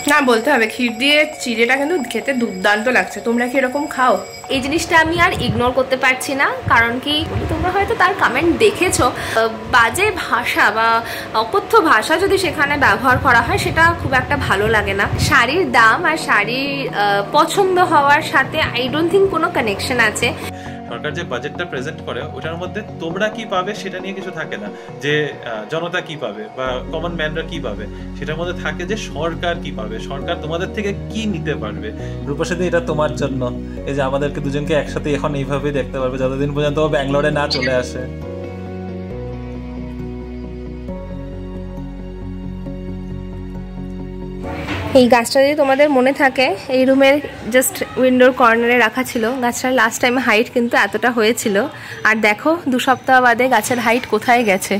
না বলতে হবে, ক্ষীর দিয়ে চিড়েটা কিন্তু খেতে দুর্দান্ত লাগছে। তোমরা কি এরকম খাও? এই জিনিসটা আমি আর ইগনোর করতে পারছি না, কারণ কি তোমরা হয়তো তার কমেন্ট দেখেছো, বাজে ভাষা বা অকথ্য ভাষা যদি সেখানে ব্যবহার করা হয় সেটা খুব একটা ভালো লাগে না। শাড়ির দাম আর শাড়ির পছন্দ হওয়ার সাথে আই ডোন্ট থিঙ্ক কোনো কানেকশন আছে। সরকার যে বাজেটটা প্রেজেন্ট করে ওটার মধ্যে তোমরা কি পাবে সেটা নিয়ে কিছু থাকে না, যে জনতা কি পাবে বা কমন ম্যানরা কি পাবে, সেটার মধ্যে থাকে যে সরকার কি পাবে, সরকার তোমাদের থেকে কি নিতে পারবে। রূপসাদি, এটা তোমার জন্য, এই যে আমাদেরকে দুজনকে একসাথে এখন এইভাবেই দেখতে পারবে যতদিন পর্যন্ত ও ব্যাঙ্গালোরে না চলে আসে। এই গাছটা যদি তোমাদের মনে থাকে, এই রুমের জাস্ট উইন্ডোর কর্নারে রাখা ছিল। গাছটার লাস্ট টাইমে হাইট কিন্তু এতটা হয়েছিল, আর দেখো 2 সপ্তাহ বাদে গাছের হাইট কোথায় গেছে,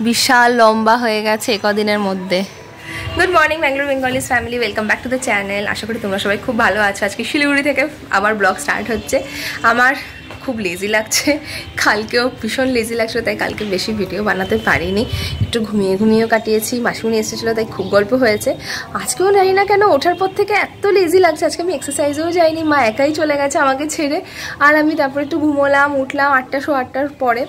বিশাল লম্বা হয়ে গেছে কদিনের মধ্যে। Good morning Bangalore Bengalis family, welcome back to the channel. আশা করি তোমরা সবাই খুব ভালো আছো। আজকে শিলিগুড়ি থেকে আবার ব্লগ স্টার্ট হচ্ছে। আমার খুব লেজি লাগছে, কালকেও ভীষণ লেজি লাগছিলো, তাই কালকে বেশি ভিডিও বানাতে পারিনি, একটু ঘুমিয়েও কাটিয়েছি। মাসিমণি এসেছিলো তাই খুব গল্প হয়েছে। আজকেও জানি না কেন ওঠার পর থেকে এত লেজি লাগছে। আজকে আমি এক্সারসাইজেও যাইনি, মা একাই চলে গেছে আমাকে ছেড়ে, আর আমি তারপরে একটু ঘুমোলাম, উঠলাম 8টার পরে।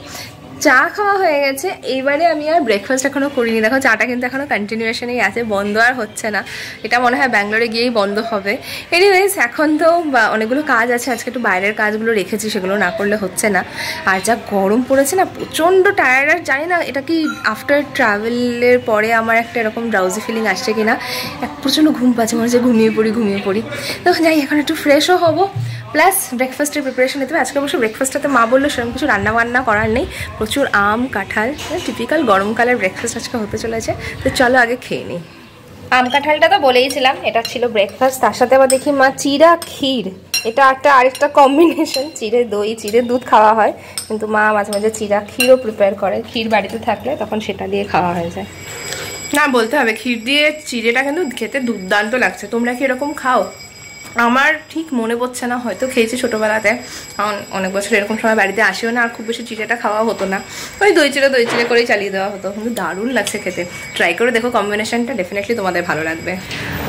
চা খাওয়া হয়ে গেছে, এইবারে আমি আর ব্রেকফাস্ট এখনও করিনি। দেখো চাটা কিন্তু এখনও কন্টিনিউয়েশনেই আছে, বন্ধ আর হচ্ছে না। এটা মনে হয় ব্যাঙ্গালোরে গিয়েই বন্ধ হবে। এনিওয়েজ, এখন তো অনেকগুলো কাজ আছে, আজকে একটু বাইরের কাজগুলো রেখেছি, সেগুলো না করলে হচ্ছে না। আর যা গরম পড়েছে না, প্রচণ্ড টায়ার্ড। আর জানি না এটা কি আফটার ট্রাভেলের পরে আমার একটা এরকম ড্রাউজি ফিলিং আসছে কিনা, প্রচণ্ড ঘুম পাচ্ছে, মনে হচ্ছে ঘুমিয়ে পড়ি। তো যাই, এখন একটু ফ্রেশও হবো, প্লাস ব্রেকফাস্টের প্রিপারেশন নিতে হবে। আজকে অবশ্য ব্রেকফাস্টটাতে মা বললো সেরকম কিছু রান্নাবান্না করার নেই, প্রচুর আম কাঁঠাল, টিপিক্যাল গরমকালের ব্রেকফাস্ট আজকে হতে চলেছে। তো চলো আগে খেয়ে নিই। আম কাঁঠালটা তো বলেইছিলাম, এটা ছিল ব্রেকফাস্ট। তার সাথে আবার দেখি মা চিড়া ক্ষীর, এটা আরেকটা কম্বিনেশন। চিড়ে দই, চিড়ে দুধ খাওয়া হয়, কিন্তু মা মাঝে মাঝে চিড়া ক্ষীরও প্রিপেয়ার করে। ক্ষীর বাড়িতে থাকলে তখন সেটা দিয়ে খাওয়া হয়ে যায়। না বলতে হবে, ক্ষীর দিয়ে চিড়েটা কিন্তু খেতে দুর্দান্ত লাগছে। তোমরা কি এরকম খাও? আমার ঠিক মনে পড়ছে না, হয়তো খেয়েছি ছোটোবেলাতে, কারণ অনেক বছর এরকম সময় বাড়িতে আসেও না, আর খুব বেশি চিড়েটা খাওয়া হতো না, ওই দই চিড়ে করেই চালিয়ে দেওয়া হতো। কিন্তু দারুণ লাগছে খেতে, ট্রাই করে দেখো কম্বিনেশনটা, ডেফিনেটলি তোমাদের ভালো লাগবে।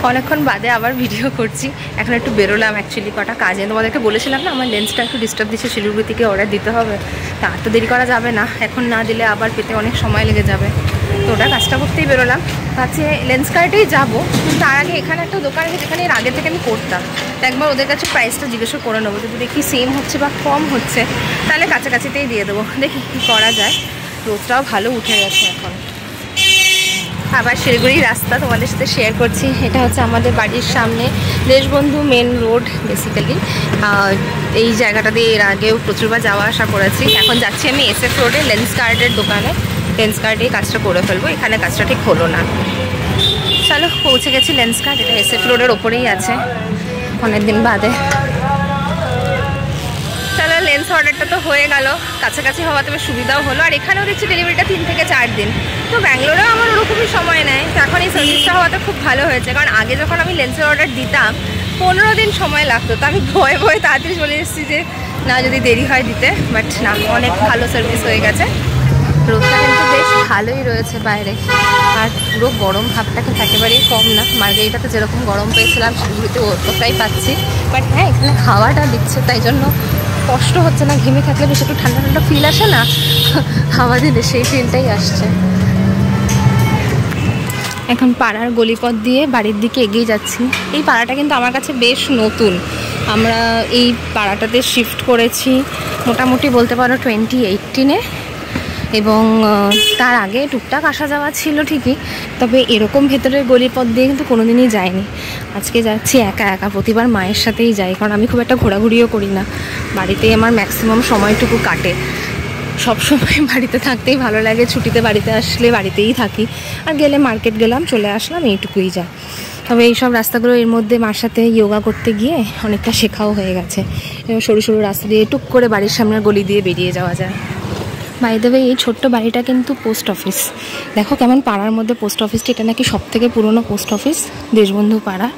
অনেকক্ষণ বাদে আবার ভিডিও করছি, এখন একটু বেরোলাম অ্যাকচুয়ালি কটা কাজে। তোমাদেরকে বলেছিলাম না আমার লেন্সটা একটু ডিস্টার্ব দিচ্ছে, শিলিগুড়ি থেকে অর্ডার দিতে হবে, তা আর তো দেরি করা যাবে না, এখন না দিলে আবার পেতে অনেক সময় লেগে যাবে। তো ওটা কাজটা করতেই বেরোলাম, ভাবছি লেন্স কার্টেই যাবো, কিন্তু তার আগে এখানে একটা দোকান আছে যেখানে এর আগে থেকে আমি করতাম, তো একবার ওদের কাছে প্রাইসটা জিজ্ঞাসা করে নেবো, যদি দেখি সেম হচ্ছে বা কম হচ্ছে তাহলে কাছাকাছিতেই দিয়ে দেবো, দেখি কী করা যায়। রোদটাও ভালো উঠে গেছে এখন। আবার শিলিগুড়ির রাস্তা তোমাদের সাথে শেয়ার করছি। এটা হচ্ছে আমাদের বাড়ির সামনে দেশবন্ধু মেন রোড বেসিক্যালি। এই জায়গাটা দিয়ে এর আগেও প্রচুরবার যাওয়া আসা করেছি। এখন যাচ্ছি আমি SF রোডে লেন্স কার্টের দোকানে, লেন্স কার্টেই কাজটা করে ফেলবো, এখানে কাজটা ঠিক হলো না। চলো, পৌঁছে গেছি লেন্স কার্ট, এটা SF রোডের ওপরেই আছে, অনেকদিন বাদে। চলো, লেন্স অর্ডারটা তো হয়ে গেল, কাছাকাছি হওয়া তবে সুবিধাও হলো। আর এখানেও দেখছি ডেলিভারিটা 3 থেকে 4 দিন, তো ব্যাঙ্গালোরেও আমার ওরকমই সময় নেয়। তো এখন এই সার্ভিসটা হওয়াতে খুব ভালো হয়েছে, কারণ আগে যখন আমি লেন্সের অর্ডার দিতাম 15 দিন সময় লাগতো, তো আমি ভয়ে তাড়াতাড়ি চলে এসেছি যে না যদি দেরি হয় দিতে, বাট না, অনেক ভালো সার্ভিস হয়ে গেছে। রোদটা কিন্তু বেশ ভালোই রয়েছে বাইরে, আর পুরো গরম ভাবটাকে একেবারেই কম না। মার্গেরিটাতে যেরকম গরম পেয়েছিলাম শিলিগুড়িতে ওটাই পাচ্ছি, বাট হ্যাঁ এখানে হাওয়াটা দিচ্ছে, তাই জন্য কষ্ট হচ্ছে না। ঘেমে থাকলে বেশ একটু ঠান্ডা ঠান্ডা ফিল আসে না, হাওয়া দিলে সেই ফিলটাই আসছে। এখন পাড়ার গলিপথ দিয়ে বাড়ির দিকে এগিয়ে যাচ্ছি। এই পাড়াটা কিন্তু আমার কাছে বেশ নতুন, আমরা এই পাড়াটাতে শিফট করেছি মোটামুটি বলতে পারো 2018-এ, এবং তার আগে টুকটাক আসা যাওয়া ছিল ঠিকই, তবে এরকম ভেতরের গলিপথ দিয়ে কিন্তু কোনোদিনই যাইনি। আজকে যাচ্ছি একা, প্রতিবার মায়ের সাথেই যাই, কারণ আমি খুব একটা ঘোরাঘুরিও করি না, বাড়িতেই আমার ম্যাক্সিমাম সময়টুকু কাটে। সব সময় বাড়িতে থাকতেই ভালো লাগে, ছুটিতে বাড়িতে আসলে বাড়িতেই থাকি, আর গেলে মার্কেট গেলাম চলে আসলাম, এইটুকুই যা। তবে এইসব রাস্তাগুলো এর মধ্যে মার সাথে যোগা করতে গিয়ে অনেকটা শেখাও হয়ে গেছে, এবং সরু সরু রাস্তা দিয়ে টুক করে বাড়ির সামনের গলি দিয়ে বেরিয়ে যাওয়া যায়। বাই দ্য ওয়ে, এই ছোট্ট বাড়িটা কিন্তু পোস্ট অফিস। দেখো কেমন পাড়ার মধ্যে পোস্ট অফিসটি, এটা নাকি সবথেকে পুরনো পোস্ট অফিস দেশবন্ধু পাড়া,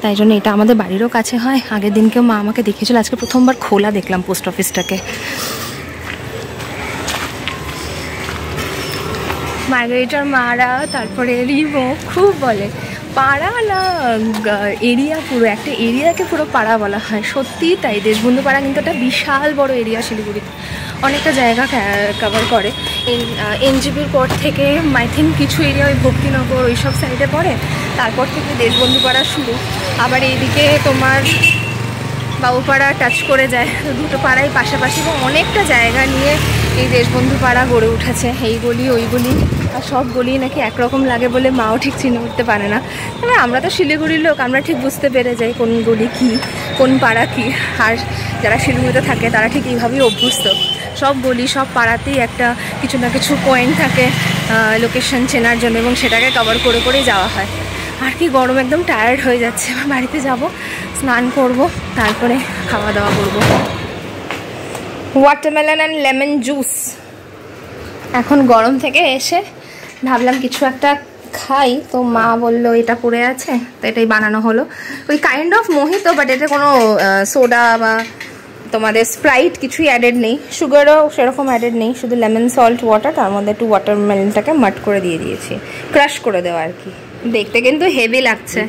তাই জন্য এটা আমাদের বাড়িরও কাছে হয়। আগের দিনকেও মা আমাকে দেখিয়েছিল, আজকে প্রথমবার খোলা দেখলাম পোস্ট অফিসটাকে। মার্গারিটার মারা, তারপরে রিমো খুব বলে পাড়া না এরিয়া, পুরো একটা এরিয়াকে পুরো পাড়া বলা হয়। সত্যি তাই, দেশবন্ধু পাড়া কিন্তু একটা বিশাল বড় এরিয়া শিলিগুড়িতে, অনেকটা জায়গা কভার করে। এনজিপির পর থেকে আই থিঙ্ক কিছু এরিয়া ওই ভক্তিনগর ওই সব সাইডে পড়ে, তারপর থেকে দেশবন্ধু পাড়া শুরু। আবার এইদিকে তোমার বাবুপাড়া টাচ করে যায়, দুটো পাড়াই পাশাপাশি এবং অনেকটা জায়গা নিয়ে এই দেশবন্ধু পাড়া গড়ে উঠেছে। এই গলি ওই গলি আর সব গলি নাকি একরকম লাগে বলে মাও ঠিক চিনে উঠতে পারে না। তবে আমরা তো শিলিগুড়ির লোক, আমরা ঠিক বুঝতে পেরে যাই কোন গলি কী, কোন পাড়া কী। আর যারা শিলিগুড়িতে থাকে তারা ঠিক এইভাবেই অভ্যস্ত। সব গলি সব পাড়াতেই একটা কিছু না কিছু পয়েন্ট থাকে লোকেশন চেনার জন্য, এবং সেটাকে কভার করে করেই যাওয়া হয়। আর কি গরম, একদম টায়ার্ড হয়ে যাচ্ছে। এবার বাড়িতে যাব, স্নান করব, তারপরে খাওয়া দাওয়া করব। Watermelon and lemon juice. এখন গরম থেকে এসে ভাবলাম কিছু একটা খাই, তো মা বললো এটা পড়ে আছে, তো এটাই বানানো হলো। ওই কাইন্ড অফ মোহিতো, বাট এতে কোনো সোডা বা তোমাদের স্প্রাইট কিছুই অ্যাডেড নেই, সুগারও সেরকম অ্যাডেড নেই, শুধু লেমন সল্ট ওয়াটার, তার মধ্যে একটু ওয়াটারমেলনটাকে মাট করে দিয়ে দিয়েছি, ক্রাশ করে দেওয়া আর কি। দেখতে কিন্তু হেভি লাগছে,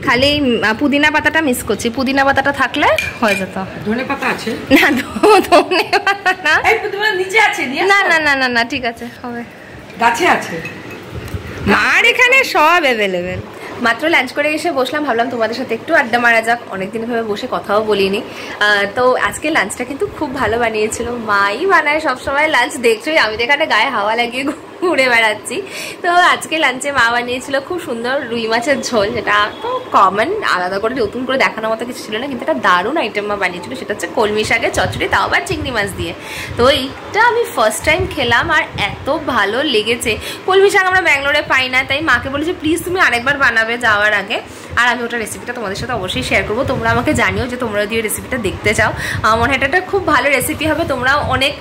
খালি পুদিনা পাতাটা মিস করছি। পুদিনা পাতাটা থাকলে হয়ে যেত। ধনে পাতা আছে না, ধনে পাতা না, নিচে আছে, না না না না না, ঠিক আছে, হবে, গাছে আছে। মার এখানে সব অ্যাভেলেবেল। মাত্র লাঞ্চ করে এসে বসলাম, ভাবলাম তোমাদের সাথে একটু আড্ডা মারা যাক, অনেকদিন ভাবে বসে কথাও বলিনি। তো আজকে লাঞ্চটা কিন্তু খুব ভালো বানিয়েছিল, মাই বানায় সবসময় লাঞ্চ, দেখছোই আমি তো এখানে গায়ে হাওয়া লাগিয়ে ঘুরে বেড়াচ্ছি। তো আজকে লাঞ্চে মা বানিয়েছিল খুব সুন্দর রুই মাছের ঝোল, যেটা তো কমন, আলাদা করে নতুন করে দেখানোর মতো কিছু ছিল না, কিন্তু একটা দারুণ আইটেম মা বানিয়েছিল। সেটা হচ্ছে কলমি শাকের চচ্চড়ি, তাও আবার চিংড়ি মাছ দিয়ে। তো এইটা আমি ফার্স্ট টাইম খেলাম আর এত ভালো লেগেছে। কলমি শাক আমরা ব্যাঙ্গালোরে পাই না, তাই মাকে বলেছি প্লিজ তুমি আরেকবার বানাবে যাওয়ার আগে, আর আমি ওটা রেসিপিটা তোমাদের সাথে অবশ্যই শেয়ার করবো। তোমরা আমাকে জানিও যে তোমরা যদি রেসিপিটা দেখতে চাও। আমার এটা খুব ভালো রেসিপি হবে, তোমরাও অনেক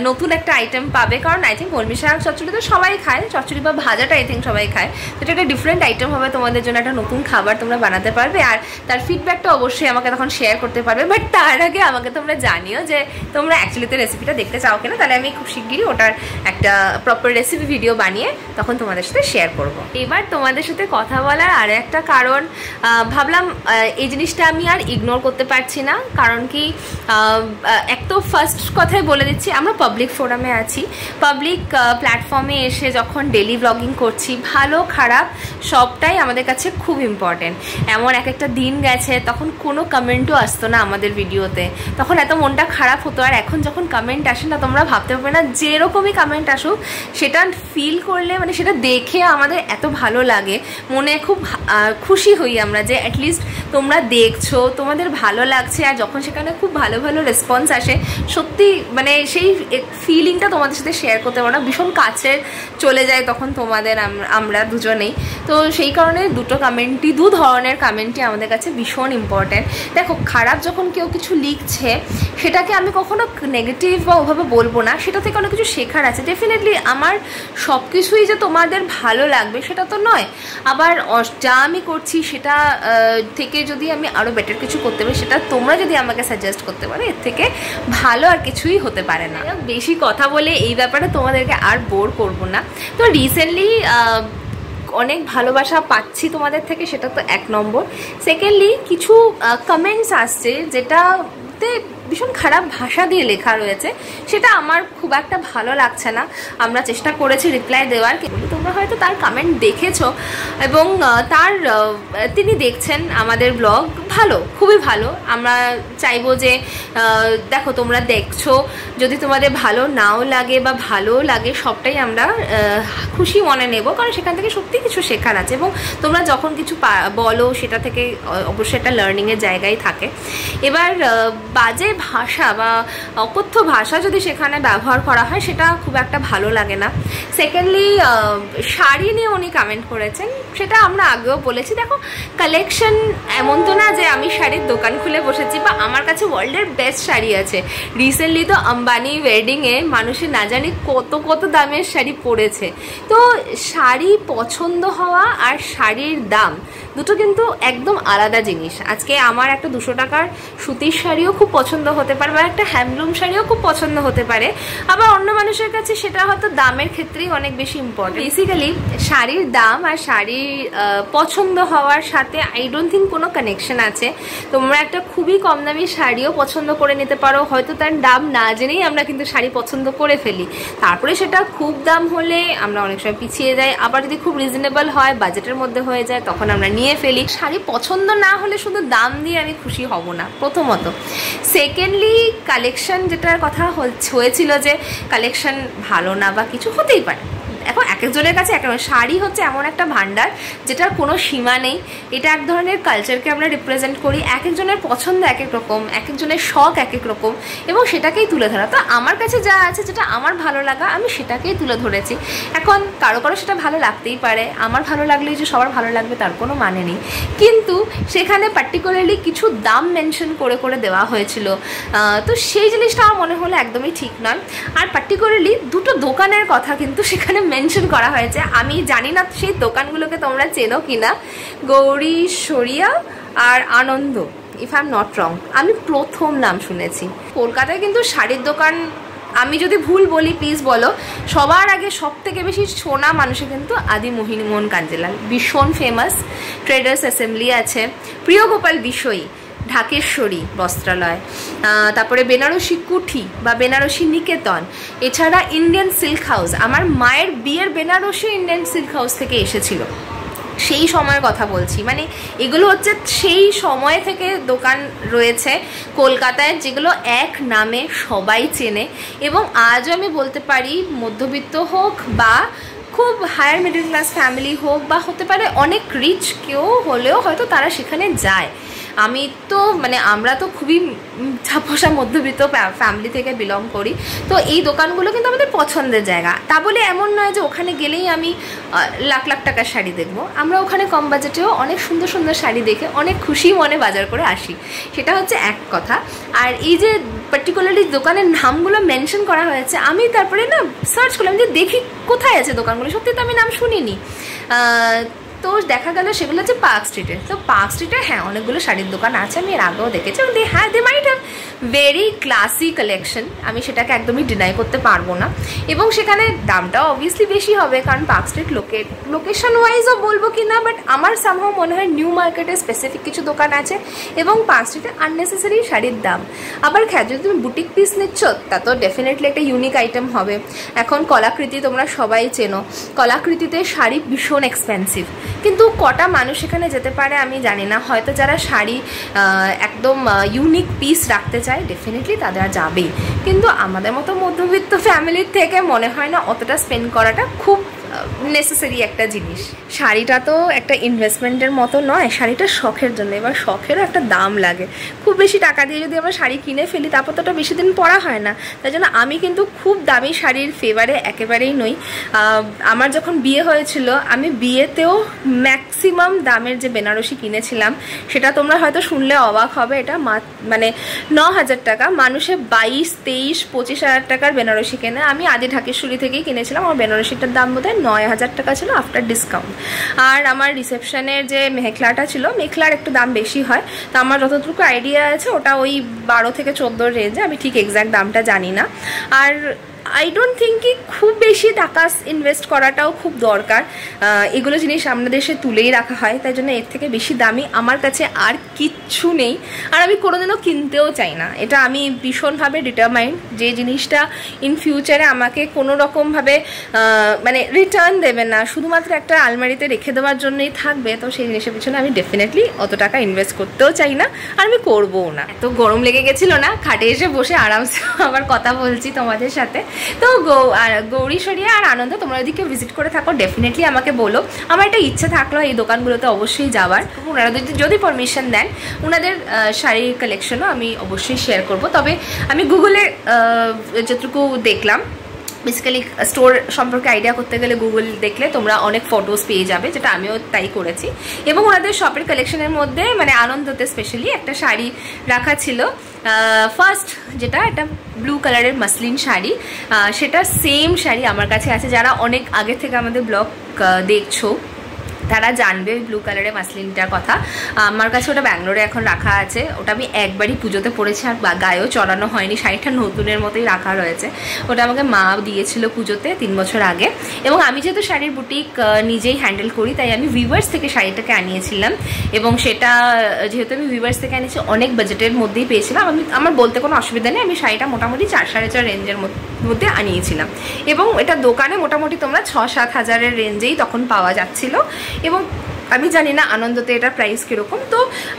নতুন একটা আইটেম পাবে, কারণ আই থিঙ্ক কলমি শাক চচ্চড়ি তো সবাই খায়, চচ্চড়ি বা ভাজাটা আই থিঙ্ক সবাই খায়, তো এটা একটা ডিফারেন্ট আইটেম হবে তোমাদের জন্য, একটা নতুন খাবার তোমরা বানাতে পারবে, আর তার ফিডব্যাকটা অবশ্যই আমাকে তখন শেয়ার করতে পারবে। বাট তার আগে আমাকে তোমরা জানিও যে তোমরা অ্যাকচুয়ালিতে রেসিপিটা দেখতে চাও কিনা, তাহলে আমি খুব শিগগিরই ওটার একটা প্রপার রেসিপি ভিডিও বানিয়ে তখন তোমাদের সাথে শেয়ার করব। এবার তোমাদের সাথে কথা বলার আর একটা কারণ, ভাবলাম এই জিনিসটা আমি আর ইগনোর করতে পারছি না, কারণ কি এক তো ফার্স্ট কথাই বলে দিচ্ছি, আমরা পাবলিক ফোরামে আছি, পাবলিক প্ল্যাটফর্মে এসে যখন ডেলি ব্লগিং করছি, ভালো খারাপ সবটাই আমাদের কাছে খুব ইম্পর্টেন্ট। এমন এক একটা দিন গেছে তখন কোনো কমেন্টও আসতো না আমাদের ভিডিওতে, তখন এত মনটা খারাপ হতো, আর এখন যখন কমেন্ট আসে না, তোমরা ভাবতে পারবে না যেরকমই কমেন্ট আসুক সেটা ফিল করলে, মানে সেটা দেখে আমাদের এত ভালো লাগে, মনে খুব খুশি হই আমরা যে অ্যাটলিস্ট তোমরা দেখছো, তোমাদের ভালো লাগছে, আর যখন সেখানে খুব ভালো ভালো রেসপন্স আসে, সত্যি মানে সেই ফিলিংটা তোমাদের সাথে শেয়ার করতে পারো না, ভীষণ কাছে চলে যায় তখন তোমাদের, আমরা দুজনেই। তো সেই কারণে দু ধরনের কমেন্টই আমাদের কাছে ভীষণ ইম্পর্ট্যান্ট। দেখো, খারাপ যখন কেউ কিছু লিখছে সেটাকে আমি কখনো নেগেটিভ বা ওভাবে বলবো না, সেটা থেকে অনেক কিছু শেখার আছে ডেফিনেটলি। আমার সব কিছুই যে তোমাদের ভালো লাগবে সেটা তো নয়, আবার যা আমি করছি সেটা থেকে যদি আমি আরও বেটার কিছু করতে পারি, সেটা তোমরা যদি আমাকে সাজেস্ট করতে পারো, এর থেকে ভালো আর কিছুই হতে পারে না। বেশি কথা বলে এই ব্যাপারে তোমাদেরকে আর বোর করব না। তো রিসেন্টলি অনেক ভালোবাসা পাচ্ছি তোমাদের থেকে, সেটা তো এক নম্বর। সেকেন্ডলি কিছু কমেন্টস আসছে যেটাতে ভীষণ খারাপ ভাষা দিয়ে লেখা রয়েছে, সেটা আমার খুব একটা ভালো লাগছে না। আমরা চেষ্টা করেছি রিপ্লাই দেওয়ার, কিন্তু তোমরা হয়তো তার কমেন্ট দেখেছো এবং তিনি দেখছেন আমাদের ব্লগ, ভালো, খুবই ভালো। আমরা চাইবো যে দেখো, তোমরা দেখছো, যদি তোমাদের ভালো নাও লাগে বা ভালোও লাগে, সবটাই আমরা খুশি মনে নেব, কারণ সেখান থেকে সত্যি কিছু শেখার আছে, এবং তোমরা যখন কিছু বলো সেটা থেকে অবশ্যই একটা লার্নিংয়ের জায়গায় থাকে। এবার বাজে ভাষা বা অকথ্য ভাষা যদি সেখানে ব্যবহার করা হয়, সেটা খুব একটা ভালো লাগে না। সেকেন্ডলি শাড়ি নিয়ে উনি কমেন্ট করেছেন, সেটা আমরা আগেও বলেছি। দেখো, কালেকশন এমন তো না যে আমি শাড়ির দোকান খুলে বসেছি বা আমার কাছে ওয়ার্ল্ডের বেস্ট শাড়ি আছে। রিসেন্টলি তো আম্বানি ওয়েডিংয়ে মানুষের না জানি কত কত দামের শাড়ি পরেছে। তো শাড়ি পছন্দ হওয়া আর শাড়ির দাম দুটো কিন্তু একদম আলাদা জিনিস। আজকে আমার একটা 200 টাকার সুতির শাড়িও খুব পছন্দ হতে পারে, বা একটা হ্যান্ডলুম শাড়িও খুব পছন্দ হতে পারে, আবার অন্য মানুষের কাছে সেটা হয়তো দামের ক্ষেত্রেই অনেক বেশি ইম্পর্টেন্ট। বেসিক্যালি শাড়ির দাম আর শাড়ির পছন্দ হওয়ার সাথে আই ডোন্ট থিঙ্ক কোনো কানেকশন আছে। তোমরা একটা খুবই কম দামি শাড়িও পছন্দ করে নিতে পারো, হয়তো তার দাম না জেনেই আমরা কিন্তু শাড়ি পছন্দ করে ফেলি। তারপরে সেটা খুব দাম হলে আমরা অনেক সময় পিছিয়ে যাই, আবার যদি খুব রিজনেবল হয়, বাজেটের মধ্যে হয়ে যায়, তখন আমরা নিয়ে ফেলি। শাড়ি পছন্দ না হলে শুধু দাম দিয়ে আমি খুশি হব না, প্রথমত। সেকেন্ডলি কালেকশন যেটার কথা হয়েছিল যে কালেকশন ভালো না বা কিছু, হতেই পারে। এখন এক একজনের কাছে এক রকম। শাড়ি হচ্ছে এমন একটা ভান্ডার যেটার কোনো সীমা নেই। এটা এক ধরনের কালচারকে আমরা রিপ্রেজেন্ট করি। এক একজনের পছন্দ এক এক রকম, এক একজনের শখ এক এক রকম, এবং সেটাকেই তুলে ধরা। তো আমার কাছে যা আছে, যেটা আমার ভালো লাগা, আমি সেটাকেই তুলে ধরেছি। এখন কারো কারো সেটা ভালো লাগতেই পারে, আমার ভালো লাগলেই যে সবার ভালো লাগবে তার কোনো মানে নেই। কিন্তু সেখানে পার্টিকুলারলি কিছু দাম মেনশন করে করে দেওয়া হয়েছিল, তো সেই জিনিসটা আমার মনে হলো একদমই ঠিক নয়। আর পার্টিকুলারলি দুটো দোকানের কথা কিন্তু সেখানে মেনশন করা হয়েছে। আমি জানি না সেই দোকানগুলোকে তোমরা চেনো কিনা, গৌরী শরিয়া আর Anand, if I am not wrong. আমি প্রথম নাম শুনেছি। কলকাতায় কিন্তু শাড়ির দোকান, আমি যদি ভুল বলি প্লিজ বলো, সবার আগে সব থেকে বেশি শোনা মানুষের কিন্তু আদি মোহন কাঞ্জিলাল, ভীষণ ফেমাস। ট্রেডার্স অ্যাসেম্বলি আছে, প্রিয় গোপাল বিষয়ী, ঢাকেশ্বরী বস্ত্রালয়, তারপরে বেনারসি কুঠি বা বেনারসি নিকেতন, এছাড়া ইন্ডিয়ান সিল্ক হাউস। আমার মায়ের বিয়ের বেনারসি ইন্ডিয়ান সিল্ক হাউস থেকে এসেছিল, সেই সময়ের কথা বলছি। মানে এগুলো হচ্ছে সেই সময় থেকে দোকান রয়েছে কলকাতায়, যেগুলো এক নামে সবাই চেনে। এবং আজও আমি বলতে পারি, মধ্যবিত্ত হোক বা খুব হায়ার মিডল ক্লাস ফ্যামিলি হোক, বা হতে পারে অনেক রিচ কেউ হলেও হয়তো তারা সেখানে যায়। আমি তো মানে আমরা তো খুবই ছাপোষা মধ্যবিত্ত ফ্যামিলি থেকে বিলং করি, তো এই দোকানগুলো কিন্তু আমাদের পছন্দের জায়গা। তা বলে এমন নয় যে ওখানে গেলেই আমি লাখ লাখ টাকার শাড়ি দেখবো। আমরা ওখানে কম বাজেটেও অনেক সুন্দর সুন্দর শাড়ি দেখে অনেক খুশি মনে বাজার করে আসি, সেটা হচ্ছে এক কথা। আর এই যে পার্টিকুলারলি দোকানের নামগুলো মেনশন করা হয়েছে, আমি তারপরে না সার্চ করলাম যে দেখি কোথায় আছে দোকানগুলো। সত্যি তো আমি নাম শুনিনি। তো দেখা গেল সেগুলো হচ্ছে পার্ক স্ট্রিটে। তো পার্ক স্ট্রিটে হ্যাঁ অনেকগুলো শাড়ির দোকান আছে, আমি এর আগেও দেখেছি। They might have very classy collection, আমি সেটাকে একদমই ডিনাই করতে পারবো না। এবং সেখানে দামটাও অবভিয়াসলি বেশি হবে, কারণ পার্ক স্ট্রিট লোকেশন ওয়াইজও বলবো কি না, বাট আমার সামহাও মনে হয় নিউ মার্কেটে স্পেসিফিক কিছু দোকান আছে, এবং পার্ক স্ট্রিটে আননেসেসারি শাড়ির দাম। আবার যদি তুমি বুটিক পিস নিচ্ছ, তা তো ডেফিনেটলি একটা ইউনিক আইটেম হবে। এখন কলাকৃতি তোমরা সবাই চেনো, কলাকৃতিতে শাড়ি ভীষণ এক্সপেন্সিভ, কিন্তু কটা মানুষ এখানে যেতে পারে আমি জানি না। হয়তো যারা শাড়ি একদম ইউনিক পিস রাখতে চায়, ডেফিনেটলি তারা যাবেই, কিন্তু আমাদের মতো মধ্যবিত্ত ফ্যামিলির থেকে মনে হয় না অতটা স্পেন্ড করাটা খুব নেসেসারি একটা জিনিস। শাড়িটা তো একটা ইনভেস্টমেন্টের মতো নয়, শাড়িটা শখের জন্য। এবার শখেরও একটা দাম লাগে। খুব বেশি টাকা দিয়ে যদি আমরা শাড়ি কিনে ফেলি, তারপর তো ওটা বেশি দিন পরা হয় না। তাই জন্য আমি কিন্তু খুব দামি শাড়ির ফেভারে একেবারেই নই। আমার যখন বিয়ে হয়েছিল, আমি বিয়েতেও ম্যাক্সিমাম দামের যে বেনারসি কিনেছিলাম, সেটা তোমরা হয়তো শুনলে অবাক হবে, এটা মানে 9,000 টাকা। মানুষে 22, 23, 25,000 টাকার বেনারসি কেনে। আমি আদি ঢাকেশ্বরী থেকেই কিনেছিলাম। আমার বেনারসিটার দাম বোধহয় 9,000 টাকা ছিল আফটার ডিসকাউন্ট। আর আমার রিসেপশনের যে মেখলাটা ছিল, মেখলার একটু দাম বেশি হয়। তো আমার যতটুকু আইডিয়া আছে ওটা ওই 12 থেকে 14 রেঞ্জে, আমি ঠিক এক্স্যাক্ট দামটা জানি না। আর আই ডোন্ট থিঙ্ক কি খুব বেশি টাকা ইনভেস্ট করাটাও খুব দরকার। এগুলো জিনিস আমাদের দেশে তুলেই রাখা হয়, তাই জন্য এর থেকে বেশি দামি আমার কাছে আর কিচ্ছু নেই। আর আমি কোনোদিনও কিনতেও চাই না। এটা আমি ভীষণভাবে ডিটারমাইন্ড, যে জিনিসটা ইন ফিউচারে আমাকে কোনো রকমভাবে মানে রিটার্ন দেবে না, শুধুমাত্র একটা আলমারিতে রেখে দেওয়ার জন্যই থাকবে, তো সেই জিনিসের পিছনে আমি ডেফিনেটলি অত টাকা ইনভেস্ট করতেও চাই না, আর আমি করবোও না। এত গরম লেগে গেছিলো না, খাটে এসে বসে আরামসে আবার কথা বলছি তোমাদের সাথে। তো গৌরী শরিয়া আর আনন্দ, তোমরা যদি কেউ ভিজিট করে থাকো ডেফিনেটলি আমাকে বলো। আমার একটা ইচ্ছে থাকলো এই দোকানগুলোতে অবশ্যই যাওয়ার। ওনারা যদি পারমিশন দেন, ওনাদের শাড়ির কালেকশনও আমি অবশ্যই শেয়ার করব। তবে আমি গুগলে যতটুকু দেখলাম, বেসিক্যালি স্টোর সম্পর্কে আইডিয়া করতে গেলে গুগল দেখলে তোমরা অনেক ফটোস পেয়ে যাবে, যেটা আমিও তাই করেছি। এবং ওনাদের শপের কালেকশনের মধ্যে মানে আনন্দতে স্পেশালি একটা শাড়ি রাখা ছিল, ফার্স্ট যেটা একটা ব্লু কালারের মাসলিন শাড়ি, সেটা সেম শাড়ি আমার কাছে আছে। যারা অনেক আগে থেকে আমাদের ব্লগ দেখছো তারা জানবে ওই ব্লু কালারের মাসলিনটার কথা। আমার কাছে ওটা ব্যাঙ্গালোরে এখন রাখা আছে। ওটা আমি একবারই পুজোতে পরেছি, আর গায়েও চড়ানো হয়নি, শাড়িটা নতুনের মতোই রাখা রয়েছে। ওটা আমাকে মা দিয়েছিল পুজোতে 3 বছর আগে। এবং আমি যেহেতু শাড়ির বুটিক নিজেই হ্যান্ডেল করি, তাই আমি ভিভার্স থেকে শাড়িটাকে আনিয়েছিলাম। এবং সেটা যেহেতু আমি ভিভার্স থেকে আনিয়েছি, অনেক বাজেটের মধ্যেই পেয়েছিলাম। আমার বলতে কোনো অসুবিধা নেই, আমি শাড়িটা মোটামুটি 4-4.5 রেঞ্জের মধ্যে আনিয়েছিলাম। এবং এটা দোকানে মোটামুটি তোমরা 6-7 হাজারের রেঞ্জেই তখন পাওয়া যাচ্ছিল। এবং আমি জানি না আনন্দতে এটার প্রাইস কীরকম, তো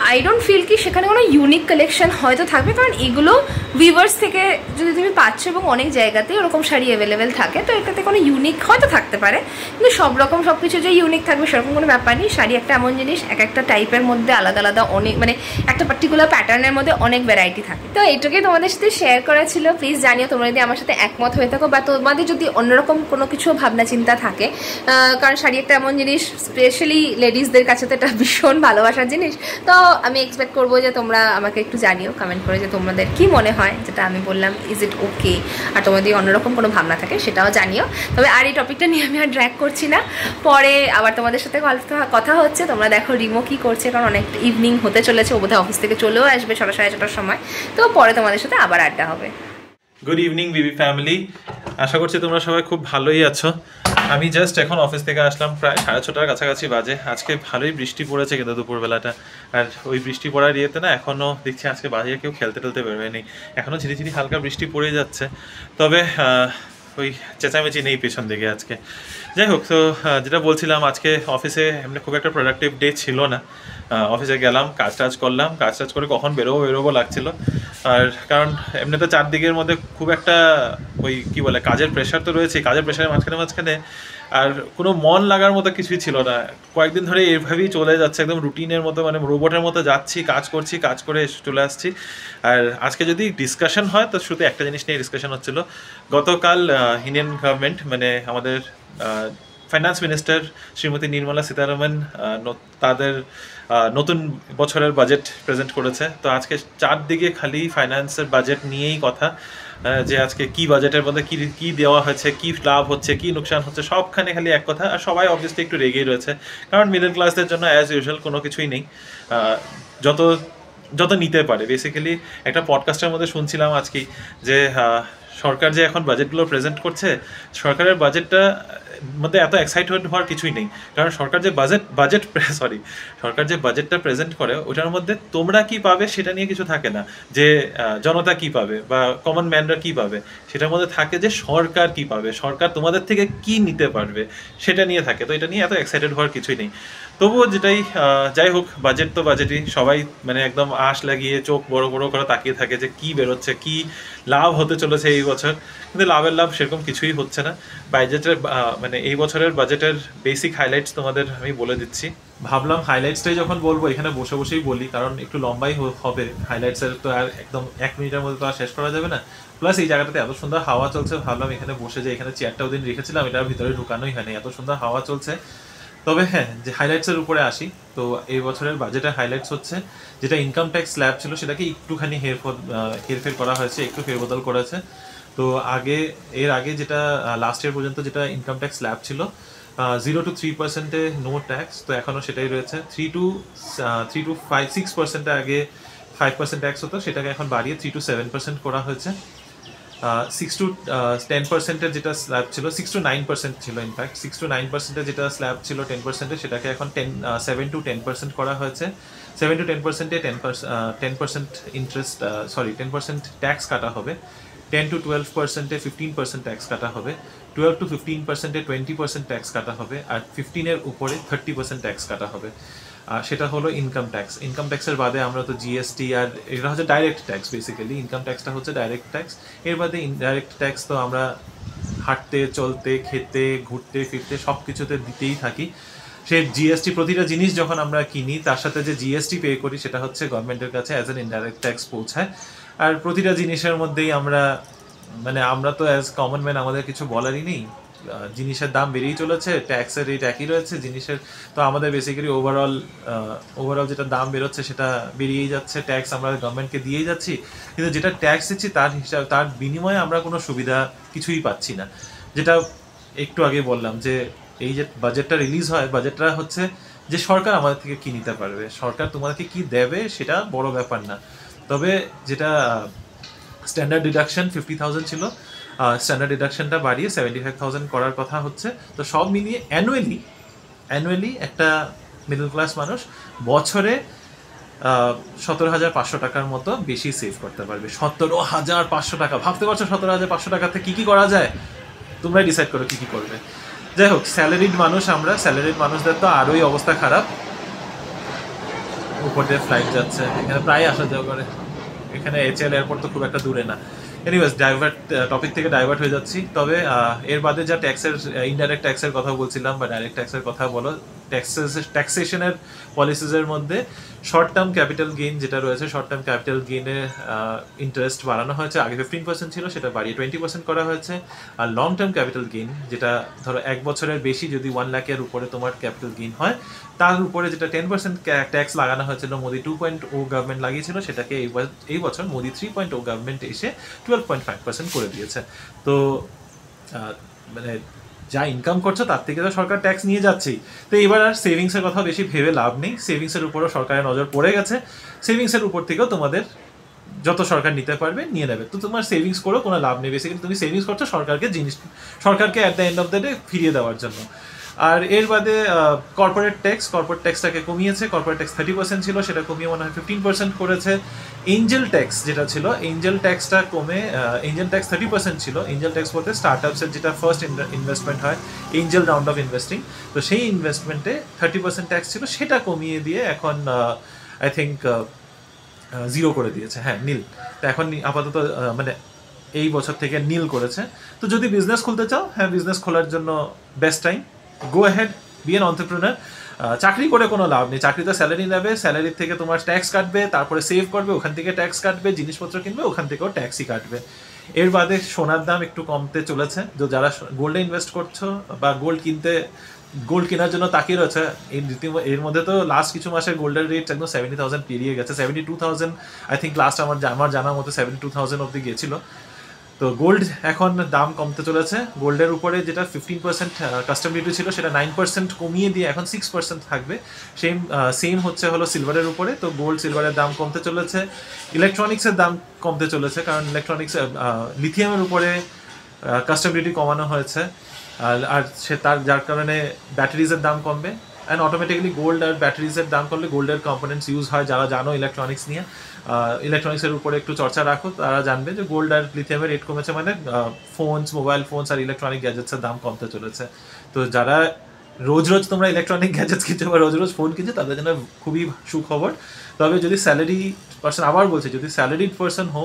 আই ডোন্ট ফিল কি সেখানে কোনো ইউনিক কালেকশন হয়তো থাকবে, কারণ এগুলো ভিভার্স থেকে যদি তুমি পাচ্ছ এবং অনেক জায়গাতেই ওরকম শাড়ি অ্যাভেলেবেল থাকে, তো এটাতে কোনো ইউনিক হয়তো থাকতে পারে। কিন্তু সব রকম সব কিছু যে ইউনিক থাকবে সেরকম কোনো ব্যাপার নেই। শাড়ি একটা এমন জিনিস, এক একটা টাইপের মধ্যে আলাদা আলাদা অনেক, মানে একটা পার্টিকুলার প্যাটার্নের মধ্যে অনেক ভ্যারাইটি থাকে। তো এইটুকুই তোমাদের সাথে শেয়ার করা ছিল। প্লিজ জানিও তোমরা যদি আমার সাথে একমত হয়ে থাকো, বা তোমাদের যদি অন্যরকম কোনো কিছু ভাবনা চিন্তা থাকে, কারণ শাড়ি একটা এমন জিনিস, স্পেশালি লেডিসদের কাছে তো এটা ভীষণ ভালোবাসার জিনিস। তো আমি এক্সপেক্ট করবো যে তোমরা আমাকে একটু জানিও কমেন্ট করে যে তোমাদের কি মনে হয় যেটা আমি বললাম, ইজ ইট ওকে, আর তোমাদের অন্যরকম কোনো ভাবনা থাকে সেটাও জানিও। তবে আর এই টপিকটা নিয়ে আমি আর ড্র্যাগ করছি না, পরে আবার তোমাদের সাথে কথা হচ্ছে। তোমরা দেখো রিমো কি করছে, কারণ অনেক ইভিনিং হতে চলেছে, ও বোধহয় অফিস থেকে চলেও আসবে 6-6:30 সময়। তো পরে তোমাদের সাথে আবার আড্ডা হবে। গুড ইভিনিং বিবি ফ্যামিলি, আশা করছি তোমরা সবাই খুব ভালোই আছো। আমি জাস্ট এখন অফিস থেকে আসলাম, প্রায় 6:30 কাছাকাছি বাজে। আজকে ভালোই বৃষ্টি পড়েছে কিন্তু দুপুরবেলাটা, আর ওই বৃষ্টি পড়ার ইয়েতে না এখনও দেখছি আজকে বাজারে কেউ খেলতে টেলতে বেরোয়নি, এখনও ঝিরিঝিরি হালকা বৃষ্টি পড়ে যাচ্ছে। তবে ওই চেঁচামেচি নেই পেছন দিকে আজকে। যাই হোক, তো যেটা বলছিলাম, আজকে অফিসে এমনি খুব একটা প্রোডাক্টিভ ডে ছিল না। অফিসে গেলাম, কাজ টাজ করলাম, কাজ টাজ করে কখন বেরোবো লাগছিল। আর কারণ এমনিতে চারদিকের মধ্যে খুব একটা ওই কী বলে কাজের প্রেশার তো রয়েছে, কাজের প্রেশারের মাঝখানে আর কোনো মন লাগার মতো কিছুই ছিল না। কয়েকদিন ধরে এইভাবেই চলে যাচ্ছে, একদম রুটিনের মতো, মানে রোবটের মতো যাচ্ছি, কাজ করছি, কাজ করে চলে আসছি। আর আজকে যদি ডিসকাশন হয় তো শুধু একটা জিনিস নিয়ে ডিসকাশন হচ্ছিল। গতকাল ইন্ডিয়ান গভর্নমেন্ট, মানে আমাদের ফাইন্যান্স মিনিস্টার শ্রীমতী নির্মলা সীতারামন তাদের নতুন বছরের বাজেট প্রেজেন্ট করেছে। তো আজকে চারদিকে খালি ফাইন্যান্সের বাজেট নিয়েই কথা, যে আজকে কি বাজেটের মধ্যে কি দেওয়া হয়েছে, কি লাভ হচ্ছে, কি লোকসান হচ্ছে, সবখানে খালি এক কথা। আর সবাই অবভিয়াসলি একটু রেগেই রয়েছে, কারণ মিডল ক্লাসদের জন্য অ্যাজ ইউজুয়াল কোনো কিছুই নেই, যত নিতে পারে। বেসিক্যালি একটা পডকাস্টের মধ্যে শুনছিলাম আজকেই যে সরকার যে এখন বাজেটগুলো প্রেজেন্ট করছে, সরকারের বাজেটটা মধ্যে এত এক্সাইটেড হওয়ার কিছুই নেই, কারণ সরকার যে বাজেটটা প্রেজেন্ট করে ওটার মধ্যে তোমরা কি পাবে সেটা নিয়ে কিছু থাকে না, যে জনতা কি পাবে বা কমন ম্যানরা কি পাবে, সেটার মধ্যে থাকে যে সরকার কি পাবে, সরকার তোমাদের থেকে কি নিতে পারবে সেটা নিয়ে থাকে। তো এটা নিয়ে এত এক্সাইটেড হওয়ার কিছুই নেই। তবুও যাই হোক, বাজেট তো বাজেটই, সবাই মানে একদম আশ লাগিয়ে চোখ বড় বড় করে তাকিয়ে থাকে যে কি বেরোচ্ছে, কি লাভ হতে চলেছে এই বছর। কিন্তু লাভ সেরকম কিছুই হচ্ছে না। বাজেটের মানে এই বছরের বাজেটের বেসিক হাইলাইটস তোমাদের আমি বলে দিচ্ছি। ভাবলাম হাইলাইটসটাই যখন বলবো এখানে বসেই বলি, কারণ একটু লম্বাই হবে। হাইলাইটসের তো আর একদম 1 মিনিটের মধ্যে তো আর শেষ করা যাবে না। প্লাস এই জায়গাটাতে এত সুন্দর হাওয়া চলছে, ভাবলাম এখানে বসে যে, এখানে চেয়ারটাও দিন রেখেছিলাম, এটার ভিতরে ঢুকানোই হয়নি, এত সুন্দর হাওয়া চলছে। তবে হ্যাঁ, যে হাইলাইটসের উপরে আসি, তো এই বছরের বাজেটের হাইলাইটস হচ্ছে যেটা ইনকাম ট্যাক্স স্ল্যাব ছিল সেটাকে একটুখানি হেরফের করা হয়েছে, একটু ফেরবদল করেছে। তো এর আগে যেটা লাস্ট ইয়ার পর্যন্ত যেটা ইনকাম ট্যাক্স স্ল্যাব ছিল 0 to 3% নো ট্যাক্স, তো এখনও সেটাই রয়েছে। 3 to 6% আগে 5% ট্যাক্স হতো, সেটাকে এখন বাড়িয়ে 3 to 7% করা হয়েছে। 6 to 10% যেটা স্ল্যাব ছিল, 6 to 9% ছিল, ইনফ্যাক্ট 6 to 9% যেটা স্ল্যাব ছিল 10%, সেটাকে এখন 7 to 10% করা হয়েছে। 7 to 10% 10% ইন্টারেস্ট 10% ট্যাক্স কাটা হবে। 10 to 12% 15% ট্যাক্স কাটা হবে। 12 to 15% 20% ট্যাক্স কাটা হবে। আর 15-এর উপরে 30% ট্যাক্স কাটা হবে। সেটা হলো ইনকাম ট্যাক্স। ইনকাম ট্যাক্সের বাদে আমরা তো জিএসটি, আর এটা হচ্ছে ডাইরেক্ট ট্যাক্স। বেসিক্যালি ইনকাম ট্যাক্সটা হচ্ছে ডাইরেক্ট ট্যাক্স। এর বাদে ইনডাইরেক্ট ট্যাক্স তো আমরা হাঁটতে, চলতে, খেতে, ঘুরতে ফিরতে সব কিছুতে দিতেই থাকি। সে জিএসটি, প্রতিটা জিনিস যখন আমরা কিনি তার সাথে যে জিএসটি পে করি সেটা হচ্ছে গভর্নমেন্টের কাছে অ্যাজ অ্যান ইনডাইরেক্ট ট্যাক্স পৌঁছায়। আর প্রতিটা জিনিসের মধ্যেই আমরা তো অ্যাজ কমন ম্যান আমাদের কিছু বলারই নেই। জিনিসের দাম বেড়েই চলেছে, ট্যাক্সের রেট একই রয়েছে জিনিসের, তো আমাদের বেসিক্যালি ওভারঅল যেটা দাম বেরোচ্ছে সেটা বেরিয়েই যাচ্ছে। ট্যাক্স আমরা গভর্নমেন্টকে দিয়েই যাচ্ছি, কিন্তু যেটা ট্যাক্স দিচ্ছি তার বিনিময়ে আমরা কোনো সুবিধা কিছুই পাচ্ছি না। যেটা একটু আগে বললাম যে এই যে বাজেটটা রিলিজ হয়, বাজেটটা হচ্ছে যে সরকার আমাদের থেকে কি নিতে পারবে, সরকার তোমাদেরকে কি দেবে সেটা বড় ব্যাপার না। তবে যেটা স্ট্যান্ডার্ড ডিডাকশন 50,000 ছিল, স্ট্যান্ডার্ড ডিডাকশনটা বাড়িয়ে 75,000 করার কথা হচ্ছে। তো সব মিলিয়ে অ্যানুয়ালি একটা মিডল ক্লাস মানুষ বছরে 17,500 টাকার মতো বেশি সেভ করতে পারবে। 17,500 টাকা, ভাবতে পারছো 17,500 টাকাতে কি করা যায়? তোমরাই ডিসাইড করো কি করবে। যাই হোক, স্যালারিড মানুষ আমরা, স্যালারিড মানুষদের তো আরোই অবস্থা খারাপ। উপর দিয়ে ফ্লাইট যাচ্ছে, এখানে প্রায় আসা যাওয়া করে, এখানে HL এয়ারপোর্ট তো খুব একটা দূরে না। এনিওয়েজ, টপিক থেকে ডাইভার্ট হয়ে যাচ্ছি। তবে এর বাদে যা ট্যাক্সের, ইনডাইরেক্ট ট্যাক্সের কথা বলছিলাম বা ডাইরেক্ট ট্যাক্সের কথা বলো, ট্যাক্সেশনের পলিসিসের মধ্যে শর্ট টার্ম ক্যাপিটাল গেইন যেটা রয়েছে, শর্ট টার্ম ক্যাপিটাল গেইনে ইন্টারেস্ট বাড়ানো হয়েছে। আগে 15% ছিল, সেটা বাড়িয়ে 20% করা হয়েছে। আর লং টার্ম ক্যাপিটাল গেইন, যেটা ধরো 1 বছরের বেশি যদি 1 লাখের উপরে তোমার ক্যাপিটাল গেইন হয়, তার উপরে যেটা 10% ট্যাক্স লাগানো হয়েছিল, মোদি 2.0 গভর্নমেন্ট লাগিয়েছিল, সেটাকে এই বছর মোদি 3.0 গভর্নমেন্ট এসে 12.5% করে দিয়েছে। তো মানে যা ইনকাম করছো তার থেকে তো সরকার ট্যাক্স নিয়ে যাচ্ছেই। তো এবার আর সেভিংসের কথা বেশি ভেবে লাভ নেই, সেভিংসের উপরও সরকারের নজর পড়ে গেছে। সেভিংসের উপর থেকেও তোমাদের যত সরকার নিতে পারবে নিয়ে নেবে। তো তোমার সেভিংস করেও কোনো লাভ নেই, বেসিক্যালি তুমি সেভিংস করছো সরকারকে at the end of the day ফিরিয়ে দেওয়ার জন্য। আর এর বাদে কর্পোরেট ট্যাক্সটাকে কমিয়েছে। কর্পোরেট ট্যাক্স 30% ছিল, সেটা কমিয়ে মনে হয় 15% করেছে। এঞ্জেল ট্যাক্স যেটা ছিল, এঞ্জেল ট্যাক্সটা কমে, এঞ্জেল ট্যাক্স 30% ছিল। এঞ্জেল ট্যাক্স বলতে স্টার্টআপসের যেটা ফার্স্ট ইনভেস্টমেন্ট হয়, এঞ্জেল রাউন্ড অফ ইনভেস্টিং, তো সেই ইনভেস্টমেন্টে 30% ট্যাক্স ছিল, সেটা কমিয়ে দিয়ে এখন আই থিঙ্ক 0 করে দিয়েছে, হ্যাঁ নীল। তো এখন আপাতত মানে এই বছর থেকে নীল করেছে। তো যদি বিজনেস খুলতে চাও, হ্যাঁ বিজনেস খোলার জন্য best time, go ahead, be an entrepreneur. চাকরি করে কোনো লাভ নেই, চাকরিতে স্যালারি নেবে, স্যালারির থেকে তোমার ট্যাক্স কাটবে, তারপরে সেভ করবে, ওখান থেকে ট্যাক্স কাটবে, জিনিসপত্র কিনবে, ওখান থেকেও ট্যাক্সই কাটবে। এর বাদে সোনার দাম একটু কমতে চলেছে। তো যারা গোল্ডে ইনভেস্ট করছো বা গোল্ড কেনার জন্য তাকিয়ে রয়েছে, এর মধ্যে তো লাস্ট কিছু মাসে গোল্ডের রেট একদম 70,000 পেরিয়ে গেছে। 72,000 আই থিঙ্ক লাস্ট আমার জানার মতো 72,000 অব্দি গিয়েছিল। তো গোল্ড এখন দাম কমতে চলেছে। গোল্ডের উপরে যেটা 15% কাস্টম ডিউটি ছিল, সেটা 9% কমিয়ে দিয়ে এখন 6% থাকবে। সেম হলো সিলভারের উপরে। তো গোল্ড সিলভারের দাম কমতে চলেছে। ইলেকট্রনিক্সের দাম কমতে চলেছে, কারণ লিথিয়ামের উপরে কাস্টম ডিউটি কমানো হয়েছে, আর যার কারণে ব্যাটারিজের দাম কমবে। অ্যান্ড অটোমেটিক্যালি গোল্ড আর ব্যাটারিজের দাম করলে গোল্ডের কম্পোনেন্টস ইউজ হয়, যারা জানো ইলেকট্রনিক্স নিয়ে, ইলেকট্রনিক্সের উপরে একটু চর্চা রাখো, তারা জানবে যে গোল্ড আর লিথিয়ামের রেট কমেছে, মানে মোবাইল ফোনস আর ইলেকট্রনিক গ্যাজেটসের দাম কমতে চলেছে। তো যারা রোজ তোমরা ইলেকট্রনিক গ্যাজেটস কিনছো বা রোজ ফোন কিনছো, তাদের জন্য খুবই সুখবর। তবে যদি স্যালারি পার্সন, আবার বলছি, যদি স্যালারিড পার্সন হো,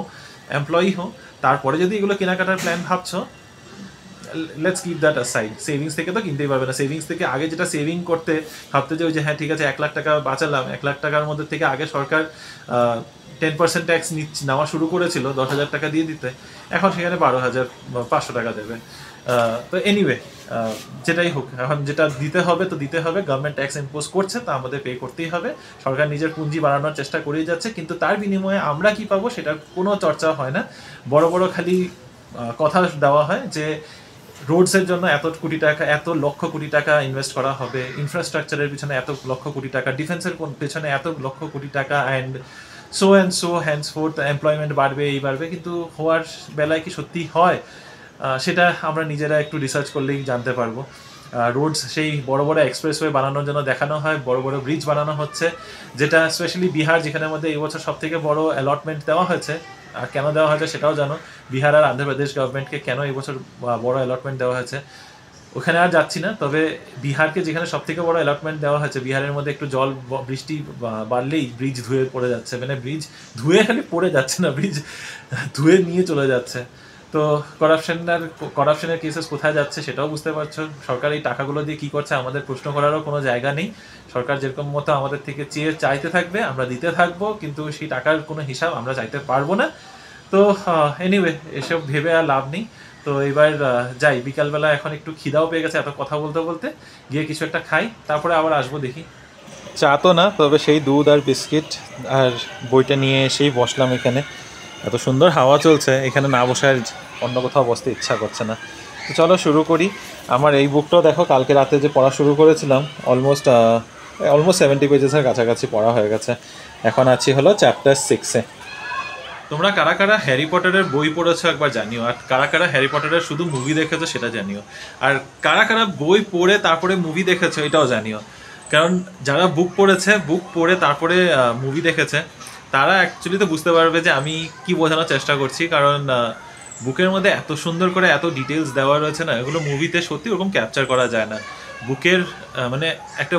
এমপ্লয়ি হো, তারপরে যদি এগুলো কেনাকাটার প্ল্যান ভাবছো, let's keep that aside. Savings থেকে তো কিনতেই পারবে না। সেভিংস থেকে আগে যেটা সেভিং করতে ভাবতে যে হ্যাঁ ঠিক আছে 1 লাখ টাকা বাঁচালাম, 1 লাখ টাকার মধ্যে থেকে আগে সরকার 10% ট্যাক্স নেওয়া শুরু করেছিল 10,000 টাকা দিয়ে দিতে, এখন সেখানে 12,500 টাকা দেবে। তো এনিওয়ে, যেটাই হোক, এখন যেটা দিতে হবে তো দিতে হবে। গভর্নমেন্ট ট্যাক্স ইম্পোজ করছে, তা আমাদের পে করতেই হবে। সরকার নিজের পুঁজি বাড়ানোর চেষ্টা করেই যাচ্ছে, কিন্তু তার বিনিময়ে আমরা কি পাবো সেটার কোনো চর্চা হয় না। বড় খালি কথা দেওয়া হয় যে রোডসের জন্য এত লক্ষ কোটি টাকা ইনভেস্ট করা হবে, ইনফ্রাস্ট্রাকচারের পিছনে এত লক্ষ কোটি টাকা, ডিফেন্সের পেছনে এত লক্ষ কোটি টাকা, অ্যান্ড সো হ্যান্ডসফোর্থ এমপ্লয়মেন্ট বাড়বে, কিন্তু হওয়ার বেলায় কি সত্যি হয় সেটা আমরা নিজেরা একটু রিসার্চ করলেই জানতে পারবো। রোডস সেই বড় এক্সপ্রেসওয়ে বানানোর জন্য দেখানো হয়, বড় ব্রিজ বানানো হচ্ছে, যেটা স্পেশালি বিহার, যেখানের মধ্যে এই বছর সব থেকে বড় অ্যালটমেন্ট দেওয়া হয়েছে। আর কেন দেওয়া হয়েছে সেটাও জানো, বিহার আর আন্ধ্রপ্রদেশ গভর্নমেন্টকে কেন এই বছর বড় অ্যালটমেন্ট দেওয়া হয়েছে, ওখানে আর যাচ্ছি না। তবে বিহারকে যেখানে সব থেকে বড় অ্যালটমেন্ট দেওয়া হয়েছে, বিহারের মধ্যে একটু বৃষ্টি বাড়লেই ব্রিজ ধুয়ে পড়ে যাচ্ছে, মানে ব্রিজ ধুয়ে খালি পড়ে যাচ্ছে না, ব্রিজ ধুয়ে নিয়ে চলে যাচ্ছে। তো করাপশনের কেসেস কোথায় যাচ্ছে সেটাও বুঝতে পারছো। সরকার এই টাকাগুলো দিয়ে কী করছে আমাদের প্রশ্ন করারও কোনো জায়গা নেই। সরকার যেরকম মতো আমাদের থেকে চাইতে থাকবে, আমরা দিতে থাকবো, কিন্তু সেই টাকার কোনো হিসাব আমরা চাইতে পারবো না। তো এনিওয়ে, এসব ভেবে আর লাভ নেই। তো এবার যাই, বিকালবেলা এখন একটু খিদাও পেয়ে গেছে এত কথা বলতে, গিয়ে কিছু একটা খাই, তারপরে আবার আসবো। দেখি, চা তো না, তবে সেই দুধ আর বিস্কিট আর বইটা নিয়ে এসেই বসলাম এখানে। এত সুন্দর হাওয়া চলছে, এখানে না বসে আর অন্য কোথাও বসতে ইচ্ছা করছে না। তো চলো শুরু করি। আমার এই বুকটাও দেখো কালকে রাতে যে পড়া শুরু করেছিলাম অলমোস্ট 70 পেজেসের কাছাকাছি পড়া হয়ে গেছে। এখন আছি হলো চ্যাপ্টার 6-এ। তোমরা কারা কারা হ্যারি পটারের বই পড়েছো একবার জানিও, আর কারা কারা হ্যারি পটারের শুধু মুভি দেখেছো সেটা জানিও, আর কারা কারা বই পড়ে তারপরে মুভি দেখেছো এটাও জানিও। কারণ যারা বুক পড়ে তারপরে মুভি দেখেছে তারা অ্যাকচুয়ালি তো বুঝতে পারবে যে আমি কি বোঝানোর চেষ্টা করছি। কারণ বুকের মধ্যে এত সুন্দর করে এত ডিটেলস দেওয়া রয়েছে না, এগুলো মুভিতে সত্যি ওরকম ক্যাপচার করা যায় না। বুকের মানে একটা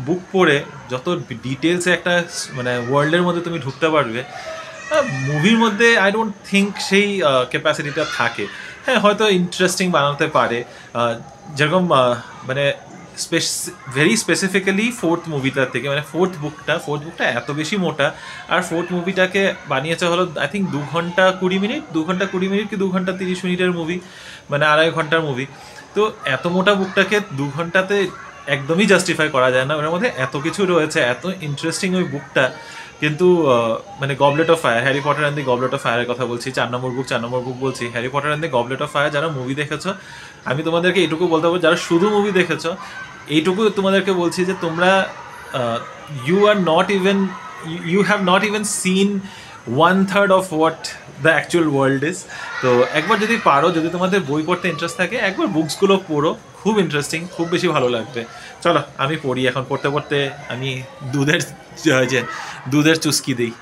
বুক পড়ে যত ডিটেলসে একটা মানে ওয়ার্ল্ডের মধ্যে তুমি ঢুকতে পারবে, মুভির মধ্যে আই ডোন্ট থিঙ্ক সেই ক্যাপাসিটিটা থাকে। হ্যাঁ, হয়তো ইন্টারেস্টিং বানাতে পারে, যেরকম মানে ভেরি স্পেসিফিক্যালি ফোর্থ মুভিটার থেকে, মানে ফোর্থ বুকটা এত বেশি মোটা, আর ফোর্থ মুভিটাকে বানিয়েছে হলো আই থিঙ্ক 2 ঘন্টা 20 মিনিট কি 2 ঘন্টা 30 মিনিটের মুভি, মানে 2.5 ঘন্টার মুভি। তো এত মোটা বুকটাকে 2 ঘন্টাতে একদমই জাস্টিফাই করা যায় না। ওর মধ্যে এত কিছু রয়েছে, এত ইন্টারেস্টিং ওই বুকটা। কিন্তু মানে goblet of fire, Harry Potter and the goblet of ফায়ারের কথা বলছি, 4 নম্বর বুক বলছি। Harry Potter and the goblet of fire যারা মুভি দেখেছো, আমি তোমাদেরকে এইটুকু বলতে পারবো, যারা শুধু মুভি দেখেছো এইটুকু তোমাদেরকে বলছি যে তোমরা you have not even seen 1/3 of what the actual world is. তো একবার যদি পারো, যদি তোমাদের বই পড়তে ইন্টারেস্ট থাকে, একবার বুকসগুলো পড়ো, খুব ইন্টারেস্টিং, খুব বেশি ভালো লাগবে। চলো আমি পড়ি এখন। পড়তে আমি দুধের চুস্কি দিই।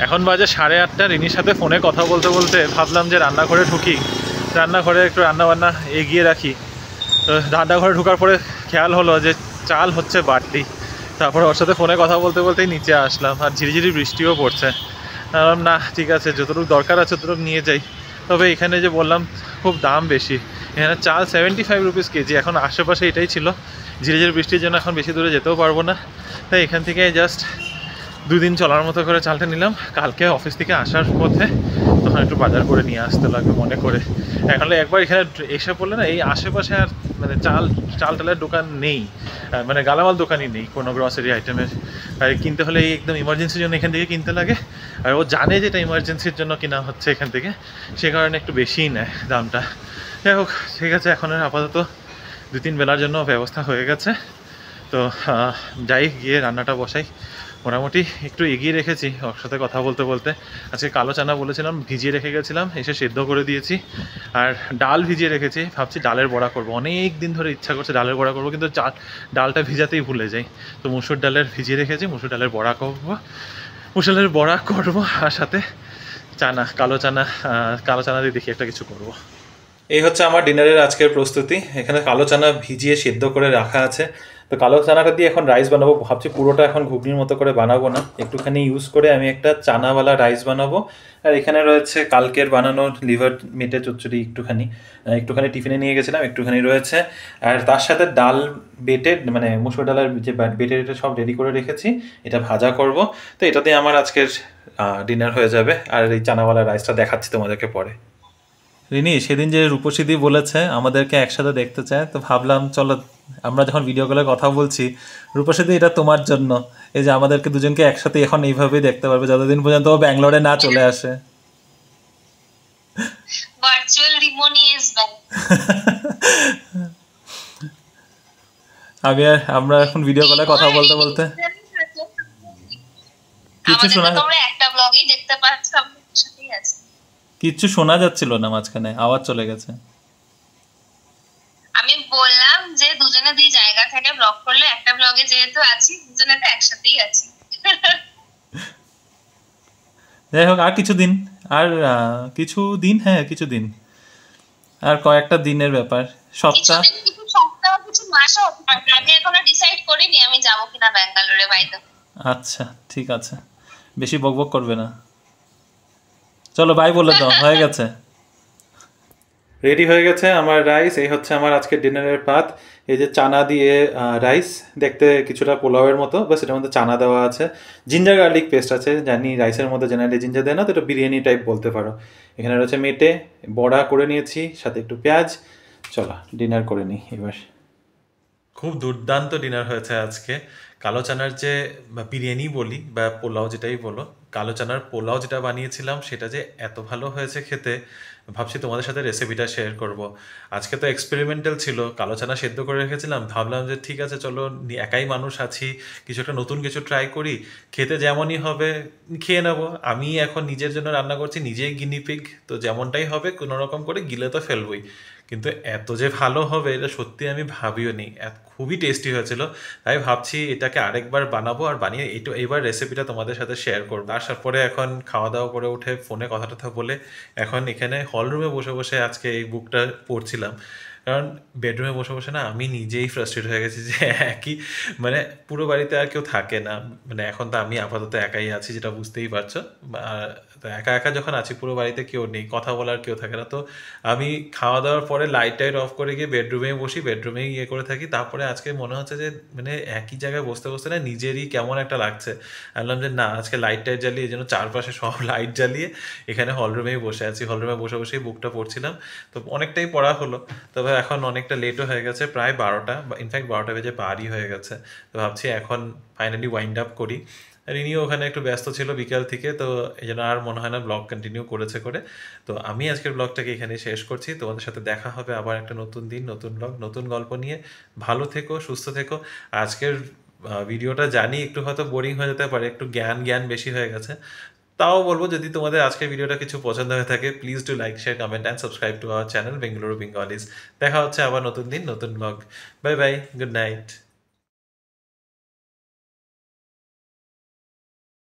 এখন বাজে 8:30। রিনির সাথে ফোনে কথা বলতে বলতে ভাবলাম যে রান্নাঘরে ঢুকি, রান্নাঘরে একটু রান্নাবান্না এগিয়ে রাখি। তো রান্নাঘরে ঢোকার পরে খেয়াল হলো যে চাল হচ্ছে বাটি। তারপরে ওর সাথে ফোনে কথা বলতে বলতেই নিচে আসলাম, আর ঝিরিঝিরি বৃষ্টিও পড়ছে। না ঠিক আছে, যতটুকু দরকার আছে ততটুকু নিয়ে যাই। তবে এখানে যে বললাম খুব দাম বেশি, এখানে চাল 75 রুপিস কেজি। এখন আশেপাশে এটাই ছিল, ঝিরিঝিরি বৃষ্টির জন্য এখন বেশি দূরে যেতেও পারবো না, তাই এখান থেকে জাস্ট 2 দিন চলার মতো করে চালটা নিলাম। কালকে অফিস থেকে আসার পথে তখন একটু বাজার করে নিয়ে আসতে লাগবে মনে করে। এখন একবার এখানে এসে পড়লে না, এই আশেপাশে আর মানে চালের দোকান নেই, মানে গালামাল দোকানই নেই কোনো গ্রসারি আইটেমের। আর কিনতে হলে এই একদম ইমার্জেন্সির জন্য এখান থেকে কিনতে লাগে, আর ও জানে যে এটা ইমার্জেন্সির জন্য কেনা হচ্ছে এখান থেকে, সে কারণে একটু বেশিই নেয় দামটা। যাই হোক, ঠিক আছে, এখন আপাতত 2-3 বেলার জন্য ব্যবস্থা হয়ে গেছে। তো যাই, গিয়ে রান্নাটা বসাই। মোটামুটি একটু এগিয়ে রেখেছি ওর সাথে কথা বলতে বলতে। আজকে কালো চানা বলেছিলাম, ভিজিয়ে রেখে গেছিলাম, এসে সেদ্ধ করে দিয়েছি। আর ডাল ভিজিয়ে রেখেছি, ভাবছি ডালের বড়া করবো। অনেক দিন ধরে ইচ্ছা করছে ডালের বড়া করবো, কিন্তু ডালটা ভিজাতেই ভুলে যাই। তো মুসুর ডালের ভিজিয়ে রেখেছি, মুসুর ডালের বড়া করবো। আর সাথে চানা, কালো চানা দিয়ে দেখি একটা কিছু করবো। এই হচ্ছে আমার ডিনারের আজকের প্রস্তুতি। এখানে কালো চানা ভিজিয়ে সেদ্ধ করে রাখা আছে। তো কালো চানাটা দিয়ে এখন রাইস বানাবো। ভাবছি পুরোটা এখন ঘুগনির মতো করে বানাবো না, একটুখানি ইউজ করে আমি একটা চানাওয়ালা রাইস বানাবো। আর এখানে রয়েছে কালকের বানানো লিভার মেটে চচ্চড়ি, একটুখানি টিফিনে নিয়ে গেছিলাম, একটুখানি রয়েছে। আর তার সাথে ডাল বেটে, মানে মুসুর ডালের যে বেটে সব রেডি করে রেখেছি, এটা ভাজা করব। তো এটা দিয়ে আমার আজকের ডিনার হয়ে যাবে। আর এই চানাওয়ালা রাইসটা দেখাচ্ছি তোমাদেরকে পরে। রিনি সেদিন যে রূপসীদি বলেছে আমাদেরকে একসাথে দেখতে চায়, তো ভাবলাম চলো আমরা যখন ভিডিও কলে কথা বলছি, রূপসীদি এটা তোমার জন্য, এই যে আমাদেরকে দুজনকে একসাথে এখন এইভাবেই দেখতে পারবে যতদিন পর্যন্ত ও ব্যাঙ্গালোরে না চলে আসে। ভার্চুয়াল রিমনি ইজ ব্যাক। আমরা এখন ভিডিও কলে কথা বলতে বলতে কিছু শোনা, তোমরা একটা ব্লগই দেখতে পাচ্ছ, আমি সাথেই আছি। কিচ্ছু শোনা যাচ্ছিল না, মাঝখানে আওয়াজ চলে গেছে। আমি বললাম যে দুজনে দুই জায়গা থেকে ব্লগ করলে, একটা ব্লগে যেহেতু আছি দুজনে তো একসাথেই আছি। যাই হোক, আর কিছুদিন আর কয়েকটা দিনের ব্যাপার, সপ্তাহ কিছু মাসও হতে পারে। আমি এখনো ডিসাইড করিনি আমি যাবো কিনা ব্যাঙ্গালোরে বাইরে। আচ্ছা ঠিক আছে, বেশি বকবক করবে না। চলো বাই বলে দাও, হয়ে গেছে, রেডি হয়ে গেছে আমার রাইস। এই হচ্ছে আমার আজকে ডিনারের পাত। এই যে চানা দিয়ে রাইস, দেখতে কিছুটা পোলাওয়ের মতো, বাস এটার মধ্যে চানা দেওয়া আছে, জিঞ্জার গার্লিক পেস্ট আছে। জানি রাইসের মধ্যে জেনারেলি জিঞ্জার দেয় না, তো এটা বিরিয়ানি টাইপ বলতে পারো। এখানে রয়েছে মেটে, বড়া করে নিয়েছি, সাথে একটু পেঁয়াজ। চলো ডিনার করে নিই এবার। খুব দুর্দান্ত ডিনার হয়েছে আজকে। কালো চানার যে বিরিয়ানি বলি বা পোলাও যেটাই বলো, কালো চানার পোলাও যেটা বানিয়েছিলাম সেটা যে এত ভালো হয়েছে খেতে, ভাবছি তোমাদের সাথে রেসিপিটা শেয়ার করব। আজকে তো এক্সপেরিমেন্টাল ছিল, কালো চানা সেদ্ধ করে রেখেছিলাম, ভাবলাম যে ঠিক আছে চলো একাই মানুষ আছি, কিছু একটা নতুন কিছু ট্রাই করি, খেতে যেমনই হবে খেয়ে নেবো। আমি এখন নিজের জন্য রান্না করছি, নিজেই গিনিপিগ, তো যেমনটাই হবে কোনো রকম করে গিলে তো ফেলবই। কিন্তু এত যে ভালো হবে এটা সত্যি আমি ভাবিও নি, খুবই টেস্টি হয়েছিল। তাই ভাবছি এটাকে আরেকবার বানাবো, আর বানিয়ে এইবার রেসিপিটা তোমাদের সাথে শেয়ার করবো। তারপরে এখন খাওয়া দাওয়া করে উঠে ফোনে কথা টথা বলে এখন এখানে হল রুমে বসে বসে আজকে এই বুকটা পড়ছিলাম। কারণ বেডরুমে বসে বসে না আমি নিজেই ফ্রাস্ট্রেট হয়ে গেছি যে একই, মানে পুরো বাড়িতে আর কেউ থাকে না, মানে এখন তো আমি আপাতত একাই আছি, যেটা বুঝতেই পারছো। আর তো একা একা যখন আছি, পুরো বাড়িতে কেউ নেই, কথা বলার কেউ থাকে না, তো আমি খাওয়া দাওয়ার পরে লাইট টাইট অফ করে গিয়ে বেডরুমেই বসি, বেডরুমেই ইয়ে করে থাকি। তারপরে আজকে মনে হচ্ছে যে মানে একই জায়গায় বসতে বসতে না নিজেরই কেমন একটা লাগছে। বললাম যে না, আজকে লাইট টাইট জ্বালিয়ে, যেন চারপাশে সব লাইট জ্বালিয়ে এখানে হলরুমেই বসে আছি, হলরুমে বসে বসেই বুকটা পড়ছিলাম। তো অনেকটাই পড়া হলো, তবে এখন অনেকটা লেটও হয়ে গেছে, প্রায় 12টা, ইনফ্যাক্ট 12টা বেজে পারই হয়ে গেছে। তো ভাবছি এখন ফাইনালি ওয়াইন্ড আপ করি। রিনিও ওখানে একটু ব্যস্ত ছিল বিকাল থেকে, তো এই জন্য আর মনে হয় না ব্লগ কন্টিনিউ করেছে করে। তো আমি আজকের ব্লগটাকে এখানে শেষ করছি, তোমাদের সাথে দেখা হবে আবার একটা নতুন দিন, নতুন ব্লগ, নতুন গল্প নিয়ে। ভালো থেকো, সুস্থ থেকো। আজকের ভিডিওটা জানি একটু হয়তো বোরিং হয়ে যেতে পারে, একটু জ্ঞান বেশি হয়ে গেছে, তাও বলবো যদি তোমাদের আজকের ভিডিওটা কিছু পছন্দ হয়ে থাকে, please do like, share, comment and subscribe to our channel Bengaluru Bengalis. দেখা হচ্ছে আবার নতুন দিন, নতুন blog. Bye bye, good night.